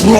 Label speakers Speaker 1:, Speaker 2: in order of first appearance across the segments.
Speaker 1: Hey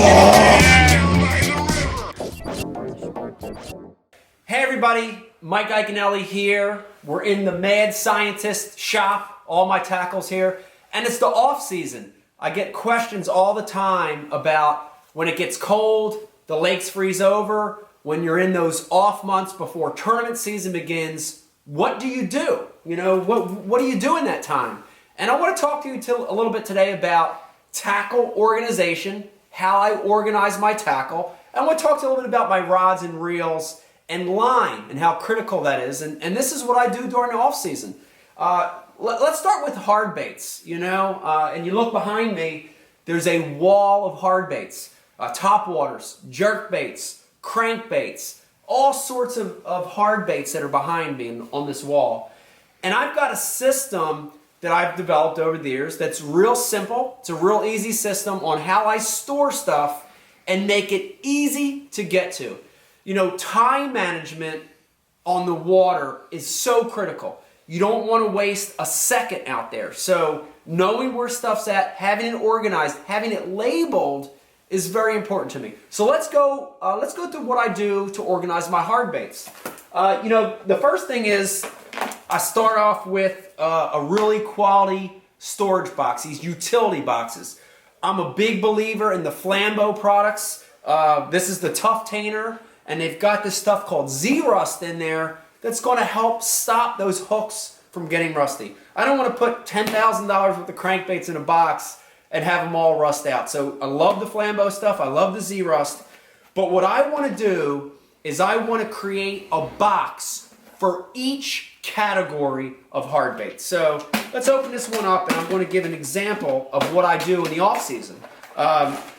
Speaker 1: everybody, Mike Iaconelli here. We're in the Mad Scientist shop, all my tackles here, and it's the off season. I get questions all the time about when it gets cold, the lakes freeze over, when you're in those off months before tournament season begins, what do you do? You know, what do you do in that time? And I want to talk to you a little bit today about tackle organization, how I organize my tackle. I want to talk to you a little bit about my rods and reels and line and how critical that is. And this is what I do during the off season. Let's start with hard baits, you know, and you look behind me, there's a wall of hard baits, top waters, jerk baits, crank baits, all sorts of hard baits that are behind me on this wall. And I've got a system that I've developed over the years that's real simple. It's a real easy system on how I store stuff and make it easy to get to. You know, time management on the water is so critical. You don't want to waste a second out there. So knowing where stuff's at, having it organized, having it labeled is very important to me. So let's go through what I do to organize my hard baits. You know, the first thing is I start off with a really quality storage box, these utility boxes. I'm a big believer in the Flambeau products. This is the Tough Tainer, and they've got this stuff called Z-Rust in there that's going to help stop those hooks from getting rusty. I don't want to put $10,000 worth of crankbaits in a box and have them all rust out. So I love the Flambeau stuff. I love the Z-Rust. But what I want to do is I want to create a box for each category of hard baits. So let's open this one up, and I'm going to give an example of what I do in the off season.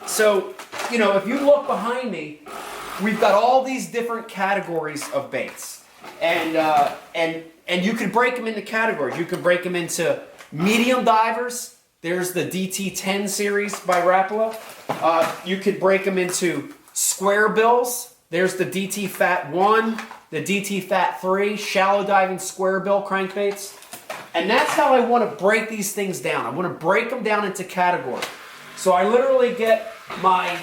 Speaker 1: So, you know, if you look behind me, we've got all these different categories of baits, and you can break them into categories. You can break them into medium divers. There's the DT10 series by Rapala. You could break them into square bills. There's the DT Fat 1, the DT Fat 3, shallow diving square bill crankbaits. And that's how I want to break these things down. I want to break them down into categories. So I literally get my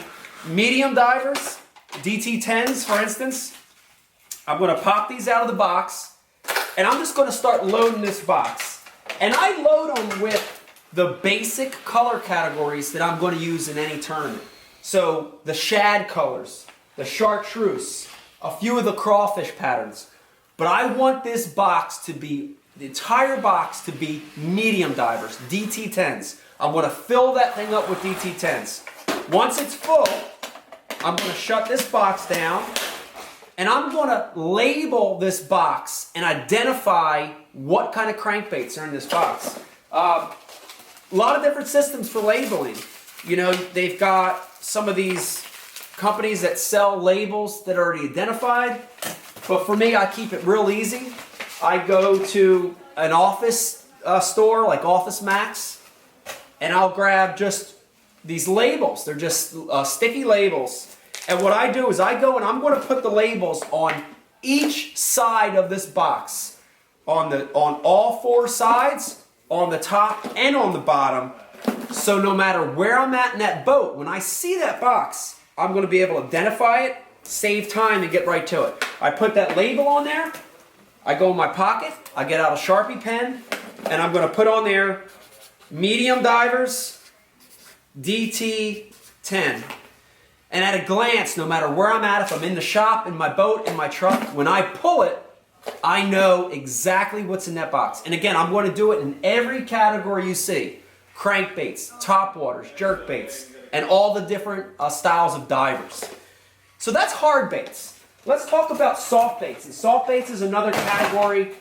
Speaker 1: medium divers, DT10s for instance. I'm going to pop these out of the box, and I'm just going to start loading this box. And I load them with the basic color categories that I'm going to use in any tournament. So the shad colors, the chartreuse, a few of the crawfish patterns. But I want this box to be, the entire box to be medium divers, DT10s. I'm going to fill that thing up with DT10s. Once it's full, I'm going to shut this box down, and I'm going to label this box and identify what kind of crankbaits are in this box. A lot of different systems for labeling. You know, they've got some of these companies that sell labels that are already identified. But for me, I keep it real easy. I go to an office store like Office Max, and I'll grab just these labels. They're just sticky labels. And what I do is I go and I'm going to put the labels on each side of this box. On all four sides, on the top and on the bottom. So no matter where I'm at in that boat, when I see that box, I'm going to be able to identify it, save time, and get right to it. I put that label on there. I go in my pocket. I get out a Sharpie pen, and I'm going to put on there medium divers, DT10. And at a glance, no matter where I'm at, if I'm in the shop, in my boat, in my truck, when I pull it, I know exactly what's in that box. And again, I'm going to do it in every category you see. Crankbaits, topwaters, jerkbaits, and all the different styles of divers. So that's hard baits. Let's talk about soft baits. And soft baits is another category.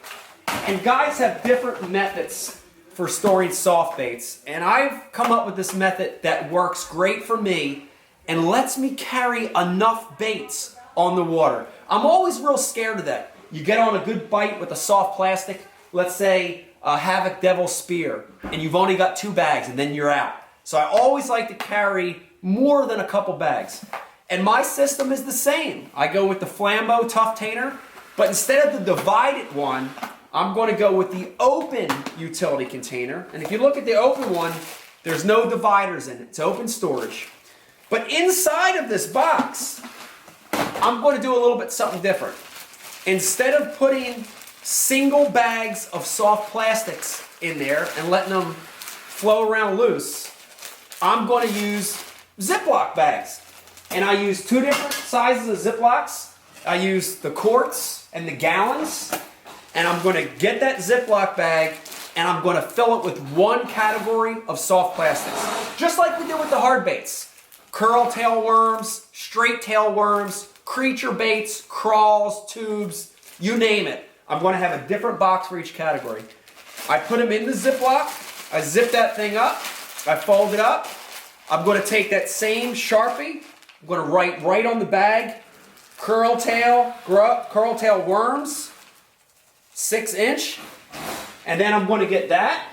Speaker 1: And guys have different methods for storing soft baits. And I've come up with this method that works great for me and lets me carry enough baits on the water. I'm always real scared of that. You get on a good bite with a soft plastic, let's say a Havoc Devil Spear, and you've only got 2 bags and then you're out. So I always like to carry more than a couple bags. And my system is the same. I go with the Flambeau Tough Tainer, but instead of the divided one, I'm going to go with the open utility container. And if you look at the open one, there's no dividers in it. It's open storage. But inside of this box, I'm going to do a little bit something different. Instead of putting single bags of soft plastics in there and letting them flow around loose, I'm going to use Ziploc bags. And I use two different sizes of Ziplocs. I use the quarts and the gallons. And I'm going to get that Ziploc bag and I'm going to fill it with one category of soft plastics. Just like we did with the hard baits. Curl tail worms, straight tail worms, creature baits, crawls, tubes, you name it. I'm going to have a different box for each category. I put them in the Ziploc. I zip that thing up. I fold it up. I'm going to take that same Sharpie. I'm going to write right on the bag, curl tail worms, 6-inch. And then I'm going to get that.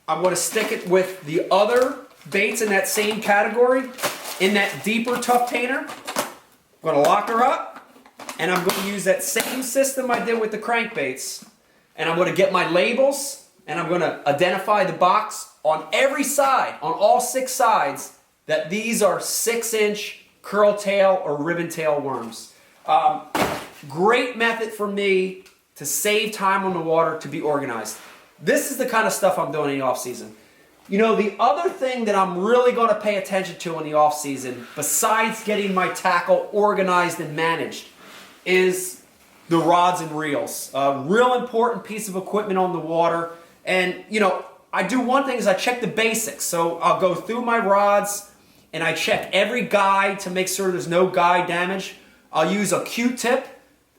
Speaker 1: I'm going to stick it with the other baits in that same category in that deeper tough tainer. I'm going to lock her up. And I'm going to use that same system I did with the crankbaits. And I'm going to get my labels. And I'm going to identify the box on every side, on all 6 sides, that these are 6-inch curl tail or ribbon tail worms. Great method for me to save time on the water, to be organized. This is the kind of stuff I'm doing in the off season. You know, the other thing that I'm really going to pay attention to in the off season, besides getting my tackle organized and managed, is the rods and reels. A real important piece of equipment on the water. And, you know, I do one thing is I check the basics. So I'll go through my rods and I check every guide to make sure there's no guide damage. I'll use a Q-tip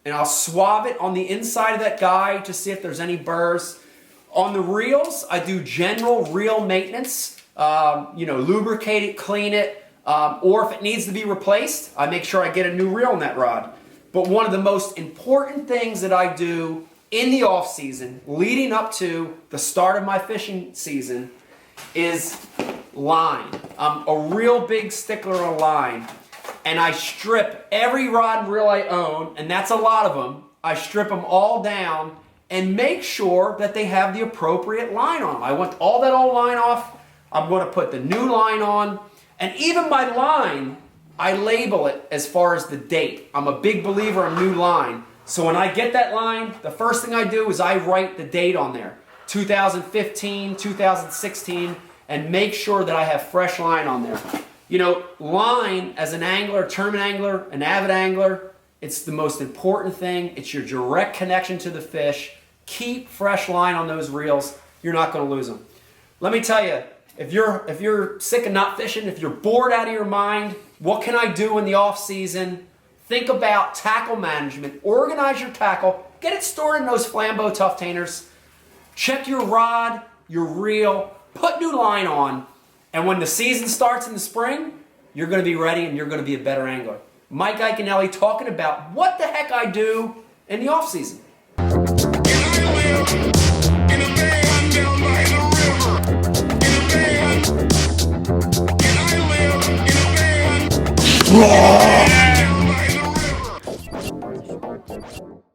Speaker 1: and I'll swab it on the inside of that guide to see if there's any burrs. On the reels, I do general reel maintenance. You know, lubricate it, clean it, or if it needs to be replaced, I make sure I get a new reel in that rod. But one of the most important things that I do in the off season, leading up to the start of my fishing season, is line. I'm a real big stickler on line, and I strip every rod and reel I own, and that's a lot of them. I strip them all down and make sure that they have the appropriate line on them. I want all that old line off. I'm going to put the new line on, and even my line, I label it as far as the date. I'm a big believer in new line. So when I get that line, the first thing I do is I write the date on there. 2015, 2016, and make sure that I have fresh line on there. You know, line as an angler, tournament angler, an avid angler, it's the most important thing. It's your direct connection to the fish. Keep fresh line on those reels. You're not going to lose them. Let me tell you, if you're sick of not fishing, if you're bored out of your mind, what can I do in the off season? Think about tackle management. Organize your tackle. Get it stored in those Flambeau tough tainers. Check your rod, your reel, put new line on, and when the season starts in the spring, you're going to be ready and you're going to be a better angler. Mike Iaconelli talking about what the heck I do in the off season.
Speaker 2: Yeah.